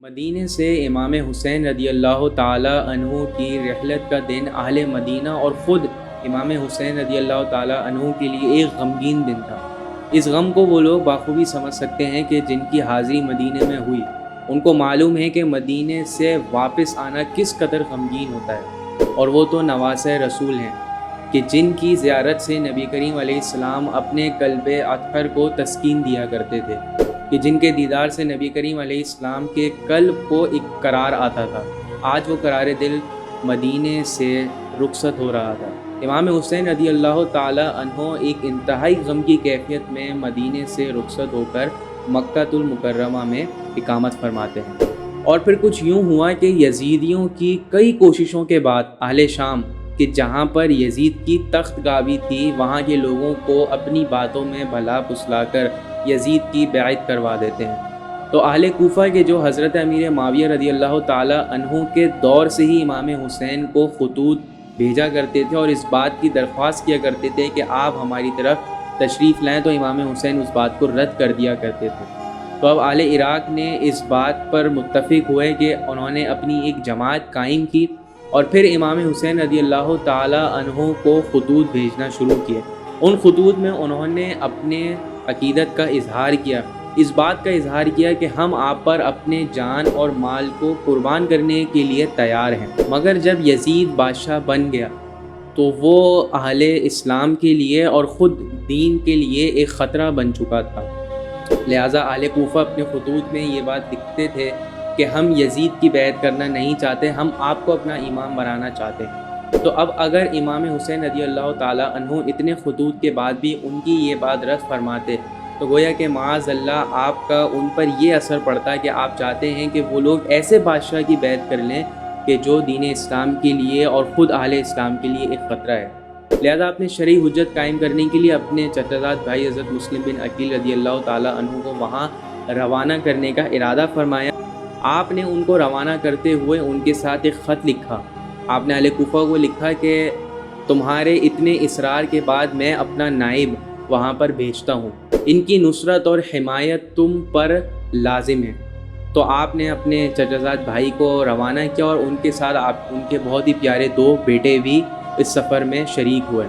مدینے سے امام حسین رضی اللہ تعالیٰ عنہ کی رحلت کا دن اہل مدینہ اور خود امام حسین رضی اللہ تعالیٰ عنہ کے لیے ایک غمگین دن تھا۔ اس غم کو وہ لوگ بخوبی سمجھ سکتے ہیں کہ جن کی حاضری مدینے میں ہوئی۔ ان کو معلوم ہے کہ مدینے سے واپس آنا کس قدر غمگین ہوتا ہے، اور وہ تو نواسۂ رسول ہیں کہ جن کی زیارت سے نبی کریم علیہ السلام اپنے قلب اطہر کو تسکین دیا کرتے تھے، کہ جن کے دیدار سے نبی کریم علیہ السلام کے قلب کو ایک قرار آتا تھا۔ آج وہ قرار دل مدینے سے رخصت ہو رہا تھا۔ امام حسین رضی اللہ تعالی عنہ ایک انتہائی غم کی کیفیت میں مدینے سے رخصت ہو کر مکہ المکرمہ میں اقامت فرماتے ہیں۔ اور پھر کچھ یوں ہوا کہ یزیدیوں کی کئی کوششوں کے بعد اہل شام کہ جہاں پر یزید کی تخت گاوی تھی، وہاں کے لوگوں کو اپنی باتوں میں بھلا پھسلا کر یزید کی بیعت کروا دیتے ہیں۔ تو اہل کوفہ کے جو حضرت امیر معاویہ رضی اللہ تعالی عنہ کے دور سے ہی امام حسین کو خطوط بھیجا کرتے تھے اور اس بات کی درخواست کیا کرتے تھے کہ آپ ہماری طرف تشریف لائیں، تو امام حسین اس بات کو رد کر دیا کرتے تھے۔ تو اب اہل عراق نے اس بات پر متفق ہوئے کہ انہوں نے اپنی ایک جماعت قائم کی اور پھر امام حسین رضی اللہ تعالی عنہ کو خطوط بھیجنا شروع کیے۔ ان خطوط میں انہوں نے اپنے عقیدت کا اظہار کیا، اس بات کا اظہار کیا کہ ہم آپ پر اپنے جان اور مال کو قربان کرنے کے لیے تیار ہیں، مگر جب یزید بادشاہ بن گیا تو وہ اہل اسلام کے لیے اور خود دین کے لیے ایک خطرہ بن چکا تھا۔ لہٰذا اہل کوفہ اپنے خطوط میں یہ بات لکھتے تھے کہ ہم یزید کی بیعت کرنا نہیں چاہتے، ہم آپ کو اپنا امام بنانا چاہتے ہیں۔ تو اب اگر امام حسین رضی اللہ تعالیٰ عنہ اتنے خطوط کے بعد بھی ان کی یہ بات رد فرماتے تو گویا کہ معاذ اللہ آپ کا ان پر یہ اثر پڑتا کہ آپ چاہتے ہیں کہ وہ لوگ ایسے بادشاہ کی بیعت کر لیں کہ جو دین اسلام کے لیے اور خود اہل اسلام کے لیے ایک خطرہ ہے۔ لہذا اپنے شرعی حجت قائم کرنے کے لیے اپنے چچا زاد بھائی حضرت مسلم بن عقیل رضی اللہ تعالیٰ عنہ کو وہاں روانہ کرنے کا ارادہ فرمایا۔ آپ نے ان کو روانہ کرتے ہوئے ان کے ساتھ ایک خط لکھا۔ آپ نے اہل کوفہ کو لکھا کہ تمہارے اتنے اصرار کے بعد میں اپنا نائب وہاں پر بھیجتا ہوں، ان کی نصرت اور حمایت تم پر لازم ہے۔ تو آپ نے اپنے چچا زاد بھائی کو روانہ کیا اور ان کے ساتھ ان کے بہت ہی پیارے دو بیٹے بھی اس سفر میں شریک ہوئے۔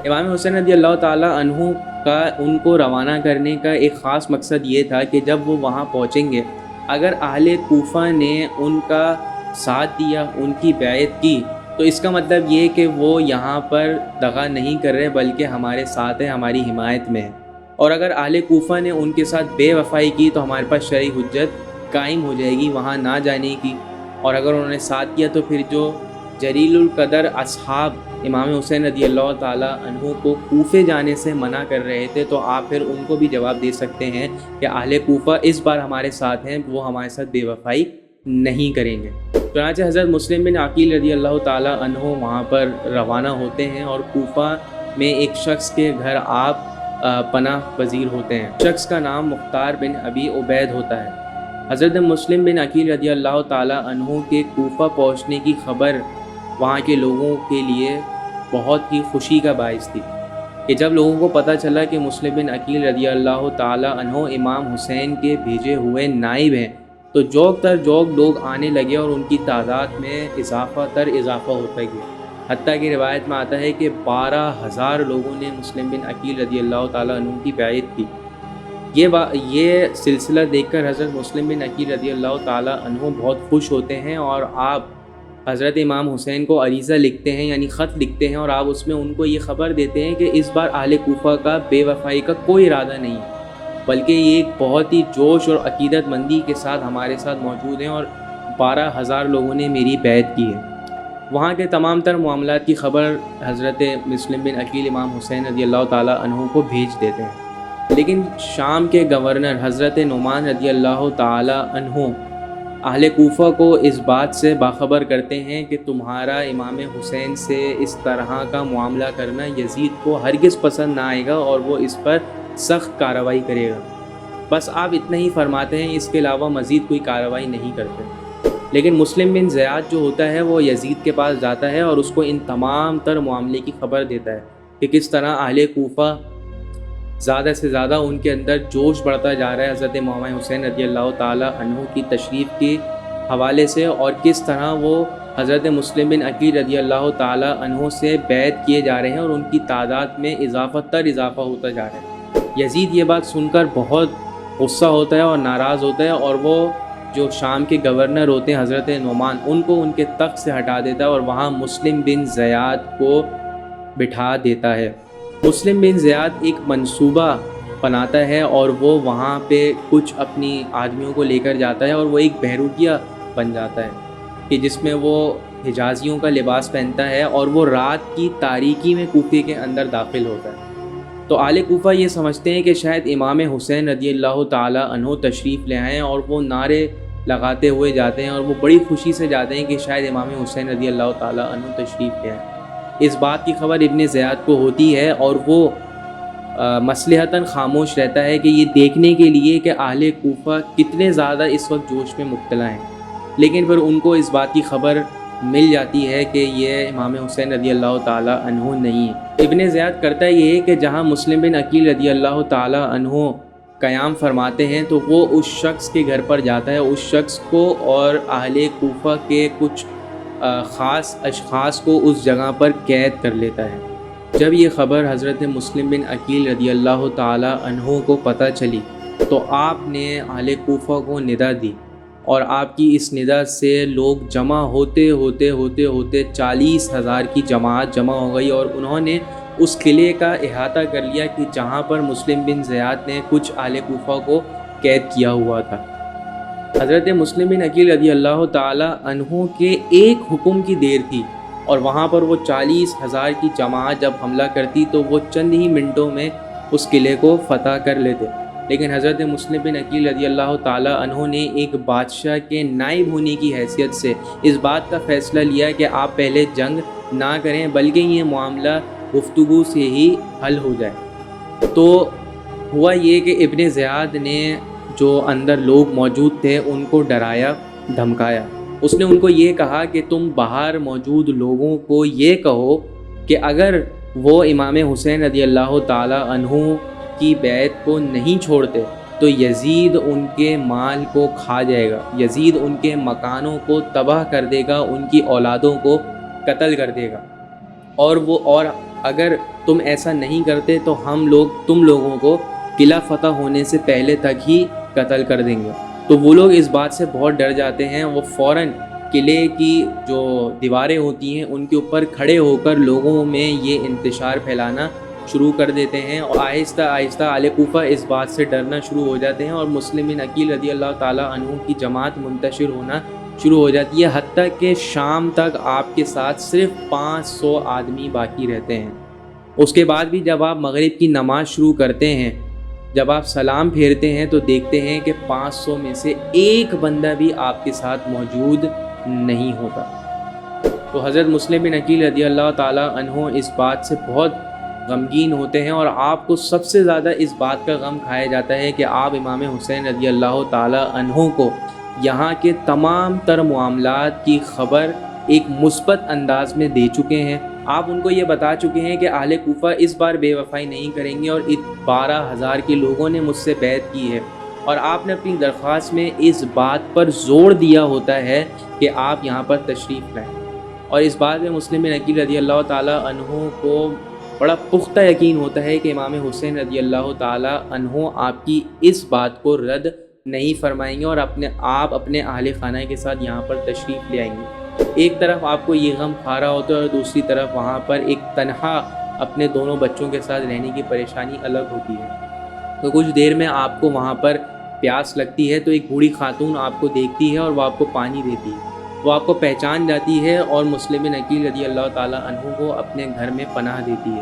امام حسین رضی اللہ تعالیٰ عنہ کا ان کو روانہ کرنے کا ایک خاص مقصد یہ تھا کہ جب وہ وہاں پہنچیں گے، اگر اہل کوفہ نے ان کا ساتھ دیا، ان کی بیعت کی، تو اس کا مطلب یہ کہ وہ یہاں پر دغا نہیں کر رہے بلکہ ہمارے ساتھ ہیں، ہماری حمایت میں ہے۔ اور اگر اہل کوفہ نے ان کے ساتھ بے وفائی کی تو ہمارے پاس شرعی حجت قائم ہو جائے گی وہاں نہ جانے کی، اور اگر انہوں نے ساتھ کیا تو پھر جو جلیل القدر اصحاب امام حسین رضی اللہ تعالیٰ عنہ کو کوفے جانے سے منع کر رہے تھے، تو آپ پھر ان کو بھی جواب دے سکتے ہیں کہ اہل کوفہ اس بار ہمارے ساتھ ہیں، وہ ہمارے ساتھ بے وفائی نہیں کریں گے۔ چنانچہ حضرت مسلم بن عقیل رضی اللہ تعالیٰ عنہ وہاں پر روانہ ہوتے ہیں اور کوفہ میں ایک شخص کے گھر آپ پناہ پذیر ہوتے ہیں۔ شخص کا نام مختار بن ابی عبید ہوتا ہے۔ حضرت مسلم بن عقیل رضی اللہ تعالیٰ عنہ کے کوفہ پہنچنے کی خبر وہاں کے لوگوں کے لیے بہت ہی خوشی کا باعث تھی کہ جب لوگوں کو پتہ چلا کہ مسلم بن عقیل رضی اللہ تعالیٰ عنہ امام حسین کے بھیجے ہوئے نائب ہیں، تو جوگ تر جوگ لوگ آنے لگے اور ان کی تعداد میں اضافہ تر اضافہ ہوتا گیا، حتیٰ کہ روایت میں آتا ہے کہ 12,000 لوگوں نے مسلم بن عقیل رضی اللہ تعالیٰ عنہ کی بیعت کی۔ یہ سلسلہ دیکھ کر حضرت مسلم بن عقیل رضی اللہ تعالیٰ عنہ بہت خوش ہوتے ہیں اور آپ حضرت امام حسین کو عریضہ لکھتے ہیں، یعنی خط لکھتے ہیں، اور آپ اس میں ان کو یہ خبر دیتے ہیں کہ اس بار اہل کوفہ کا بے وفائی کا کوئی ارادہ نہیں ہے، بلکہ یہ ایک بہت ہی جوش اور عقیدت مندی کے ساتھ ہمارے ساتھ موجود ہیں اور 12,000 لوگوں نے میری بیعت کی ہے۔ وہاں کے تمام تر معاملات کی خبر حضرت مسلم بن عقیل امام حسین رضی اللہ تعالیٰ عنہ کو بھیج دیتے ہیں، لیکن شام کے گورنر حضرت نعمان رضی اللہ تعالیٰ عنہ اہل کوفہ کو اس بات سے باخبر کرتے ہیں کہ تمہارا امام حسین سے اس طرح کا معاملہ کرنا یزید کو ہرگز پسند نہ آئے گا اور وہ اس پر سخت کارروائی کرے گا۔ بس آپ اتنا ہی فرماتے ہیں، اس کے علاوہ مزید کوئی کارروائی نہیں کرتے۔ لیکن مسلم بن زیاد جو ہوتا ہے وہ یزید کے پاس جاتا ہے اور اس کو ان تمام تر معاملے کی خبر دیتا ہے کہ کس طرح اہل کوفہ زیادہ سے زیادہ ان کے اندر جوش بڑھتا جا رہا ہے حضرت امام حسین رضی اللہ تعالیٰ عنہ کی تشریف کے حوالے سے، اور کس طرح وہ حضرت مسلم بن عقیل رضی اللہ تعالیٰ عنہ سے بیعت کیے جا رہے ہیں اور ان کی تعداد میں اضافہ ہوتا جا رہا ہے۔ یزید یہ بات سن کر بہت غصہ ہوتا ہے اور ناراض ہوتا ہے، اور وہ جو شام کے گورنر ہوتے ہیں حضرت نعمان، ان کو ان کے تخت سے ہٹا دیتا ہے اور وہاں مسلم بن زیاد کو بٹھا دیتا ہے۔ مسلم بن زیاد ایک منصوبہ بناتا ہے اور وہ وہاں پہ کچھ اپنی آدمیوں کو لے کر جاتا ہے، اور وہ ایک بہروٹیہ بن جاتا ہے کہ جس میں وہ حجازیوں کا لباس پہنتا ہے، اور وہ رات کی تاریکی میں کوفے کے اندر داخل ہوتا ہے۔ تو اہل کوفہ یہ سمجھتے ہیں کہ شاید امام حسین رضی اللہ تعالیٰ عنہ تشریف لے آئیں، اور وہ نعرے لگاتے ہوئے جاتے ہیں اور وہ بڑی خوشی سے جاتے ہیں کہ شاید امام حسین رضی اللہ تعالیٰ عنہ تشریف لے آئیں۔ اس بات کی خبر ابن زیاد کو ہوتی ہے، اور وہ مصلحتاً خاموش رہتا ہے کہ یہ دیکھنے کے لیے کہ اہل کوفہ کتنے زیادہ اس وقت جوش میں مبتلا ہیں، لیکن پھر ان کو اس بات کی خبر مل جاتی ہے کہ یہ امام حسین رضی اللہ تعالیٰ عنہ نہیں ہے۔ ابن زیاد کرتا یہ ہے کہ جہاں مسلم بن عقیل رضی اللہ تعالیٰ عنہ قیام فرماتے ہیں تو وہ اس شخص کے گھر پر جاتا ہے، اس شخص کو اور اہل کوفہ کے کچھ خاص اشخاص کو اس جگہ پر قید کر لیتا ہے۔ جب یہ خبر حضرت مسلم بن عقیل رضی اللہ تعالیٰ عنہ کو پتہ چلی تو آپ نے اہل کوفہ کو ندا دی، اور آپ کی اس ندا سے لوگ جمع ہوتے 40,000 کی جماعت جمع ہو گئی، اور انہوں نے اس قلعے کا احاطہ کر لیا کہ جہاں پر مسلم بن زیاد نے کچھ اہل کوفہ کو قید کیا ہوا تھا۔ حضرت مسلم بن عقیل رضی اللہ تعالیٰ عنہ کے ایک حکم کی دیر تھی، اور وہاں پر وہ 40,000 کی جماعت جب حملہ کرتی تو وہ چند ہی منٹوں میں اس قلعے کو فتح کر لیتے، لیکن حضرت مسلم بن عقیل رضی اللہ تعالیٰ عنہ نے ایک بادشاہ کے نائب ہونے کی حیثیت سے اس بات کا فیصلہ لیا کہ آپ پہلے جنگ نہ کریں، بلکہ یہ معاملہ گفتگو سے ہی حل ہو جائے۔ تو ہوا یہ کہ ابن زیاد نے جو اندر لوگ موجود تھے ان کو ڈرایا دھمکایا۔ اس نے ان کو یہ کہا کہ تم باہر موجود لوگوں کو یہ کہو کہ اگر وہ امام حسین رضی اللہ تعالیٰ عنہ کی بیعت کو نہیں چھوڑتے تو یزید ان کے مال کو کھا جائے گا، یزید ان کے مکانوں کو تباہ کر دے گا، ان کی اولادوں کو قتل کر دے گا، اور اگر تم ایسا نہیں کرتے تو ہم لوگ تم لوگوں کو قلعہ فتح ہونے سے پہلے تک ہی قتل کر دیں گے۔ تو وہ لوگ اس بات سے بہت ڈر جاتے ہیں، وہ فوراً قلعے کی جو دیواریں ہوتی ہیں ان کے اوپر کھڑے ہو کر لوگوں میں یہ انتشار پھیلانا شروع کر دیتے ہیں، اور آہستہ آہستہ اہل کوفہ اس بات سے ڈرنا شروع ہو جاتے ہیں، اور مسلم بن عقیل رضی اللہ تعالیٰ عنہ کی جماعت منتشر ہونا شروع ہو جاتی ہے، حتیٰ کہ شام تک آپ کے ساتھ صرف 500 آدمی باقی رہتے ہیں۔ اس کے بعد بھی جب آپ مغرب کی نماز شروع کرتے ہیں، جب آپ سلام پھیرتے ہیں تو دیکھتے ہیں کہ 500 میں سے ایک بندہ بھی آپ کے ساتھ موجود نہیں ہوتا۔ تو حضرت مسلم بن عقیل رضی اللہ تعالیٰ عنہ اس بات سے بہت غمگین ہوتے ہیں، اور آپ کو سب سے زیادہ اس بات کا غم کھایا جاتا ہے کہ آپ امام حسین رضی اللہ تعالیٰ عنہ کو یہاں کے تمام تر معاملات کی خبر ایک مثبت انداز میں دے چکے ہیں۔ آپ ان کو یہ بتا چکے ہیں کہ اہل کوفہ اس بار بے وفائی نہیں کریں گے، اور 12,000 کے لوگوں نے مجھ سے بیعت کی ہے، اور آپ نے اپنی درخواست میں اس بات پر زور دیا ہوتا ہے کہ آپ یہاں پر تشریف لائیں، اور اس بات میں مسلم بن عقیل رضی اللہ تعالیٰ عنہ کو بڑا پختہ یقین ہوتا ہے کہ امام حسین رضی اللہ تعالیٰ عنہ آپ کی اس بات کو رد نہیں فرمائیں گے، اور آپ اپنے اہل خانہ کے ساتھ یہاں پر تشریف لے آئیں گے۔ ایک طرف آپ کو یہ غم کھا رہا ہوتا ہے، اور دوسری طرف وہاں پر ایک تنہا اپنے دونوں بچوں کے ساتھ رہنے کی پریشانی الگ ہوتی ہے۔ تو کچھ دیر میں آپ کو وہاں پر پیاس لگتی ہے، تو ایک بوڑھی خاتون آپ کو دیکھتی ہے اور وہ آپ کو پانی دیتی ہے، وہ آپ کو پہچان جاتی ہے اور مسلم بن عقیل رضی اللہ تعالیٰ عنہ کو اپنے گھر میں پناہ دیتی ہے۔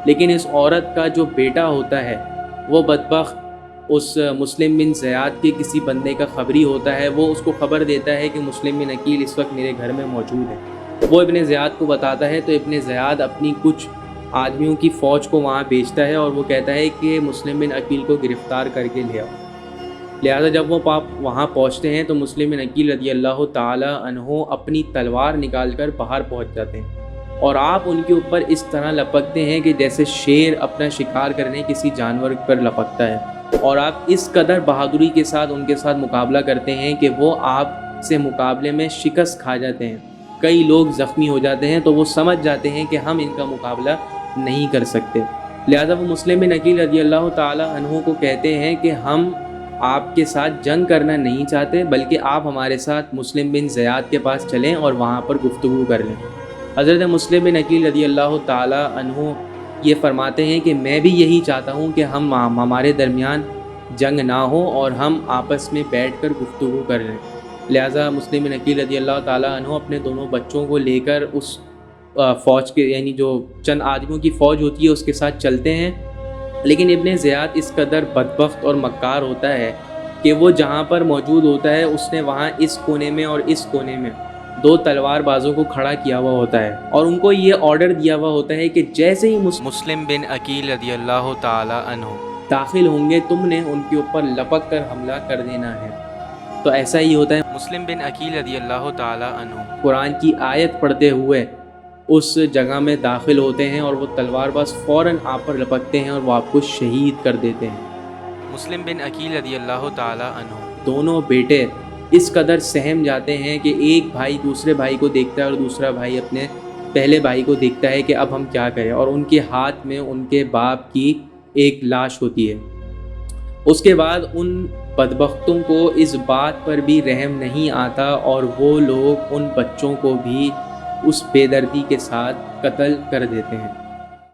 لیکن اس عورت کا جو بیٹا ہوتا ہے وہ بدبخت اس مسلم بن زیاد کے کسی بندے کا خبری ہوتا ہے، وہ اس کو خبر دیتا ہے کہ مسلم بن عقیل اس وقت میرے گھر میں موجود ہے۔ وہ ابن زیاد کو بتاتا ہے، تو ابن زیاد اپنی کچھ آدمیوں کی فوج کو وہاں بھیجتا ہے، اور وہ کہتا ہے کہ مسلم بن عقیل کو گرفتار کر کے لے آؤ۔ لہٰذا جب وہ وہاں پہنچتے ہیں تو مسلم بن عقیل رضی اللہ تعالیٰ عنہ اپنی تلوار نکال کر باہر پہنچ جاتے ہیں، اور آپ ان کے اوپر اس طرح لپکتے ہیں کہ جیسے شیر اپنا شکار کرنے کسی جانور پر لپکتا ہے، اور آپ اس قدر بہادری کے ساتھ ان کے ساتھ مقابلہ کرتے ہیں کہ وہ آپ سے مقابلے میں شکست کھا جاتے ہیں، کئی لوگ زخمی ہو جاتے ہیں، تو وہ سمجھ جاتے ہیں کہ ہم ان کا مقابلہ نہیں کر سکتے، لہذا وہ مسلم بن عقیل رضی اللہ تعالی عنہ کو کہتے ہیں کہ ہم آپ کے ساتھ جنگ کرنا نہیں چاہتے، بلکہ آپ ہمارے ساتھ مسلم بن زیاد کے پاس چلیں اور وہاں پر گفتگو کر لیں۔ حضرت مسلم بن عقیل رضی اللہ تعالی عنہ یہ فرماتے ہیں کہ میں بھی یہی چاہتا ہوں کہ ہمارے درمیان جنگ نہ ہو اور ہم آپس میں بیٹھ کر گفتگو کر لیں، لہٰذا مسلم بن عقیل رضی اللہ تعالی عنہ اپنے دونوں بچوں کو لے کر اس فوج کے، یعنی جو چند آدمیوں کی فوج ہوتی ہے، اس کے ساتھ چلتے ہیں، لیکن ابن زیاد اس قدر بدبخت اور مکار ہوتا ہے کہ وہ جہاں پر موجود ہوتا ہے اس نے وہاں اس کونے میں اور اس کونے میں دو تلوار بازوں کو کھڑا کیا ہوا ہوتا ہے، اور ان کو یہ آرڈر دیا ہوا ہوتا ہے کہ جیسے ہی مسلم بن عقیل رضی اللہ تعالی عنہ داخل ہوں گے تم نے ان کے اوپر لپک کر حملہ کر دینا ہے۔ تو ایسا ہی ہوتا ہے، مسلم بن عقیل رضی اللہ تعالی عنہ قرآن کی آیت پڑھتے ہوئے اس جگہ میں داخل ہوتے ہیں اور وہ تلوار باز فوراً آپ پر لپکتے ہیں اور وہ آپ کو شہید کر دیتے ہیں۔ مسلم بن عقیل رضی اللہ تعالی عنہ دونوں بیٹے اس قدر سہم جاتے ہیں کہ ایک بھائی دوسرے بھائی کو دیکھتا ہے اور دوسرا بھائی اپنے پہلے بھائی کو دیکھتا ہے کہ اب ہم کیا کریں، اور ان کے ہاتھ میں ان کے باپ کی ایک لاش ہوتی ہے۔ اس کے بعد ان بدبختوں کو اس بات پر بھی رحم نہیں آتا اور وہ لوگ ان بچوں کو بھی اس بے دردی کے ساتھ قتل کر دیتے ہیں۔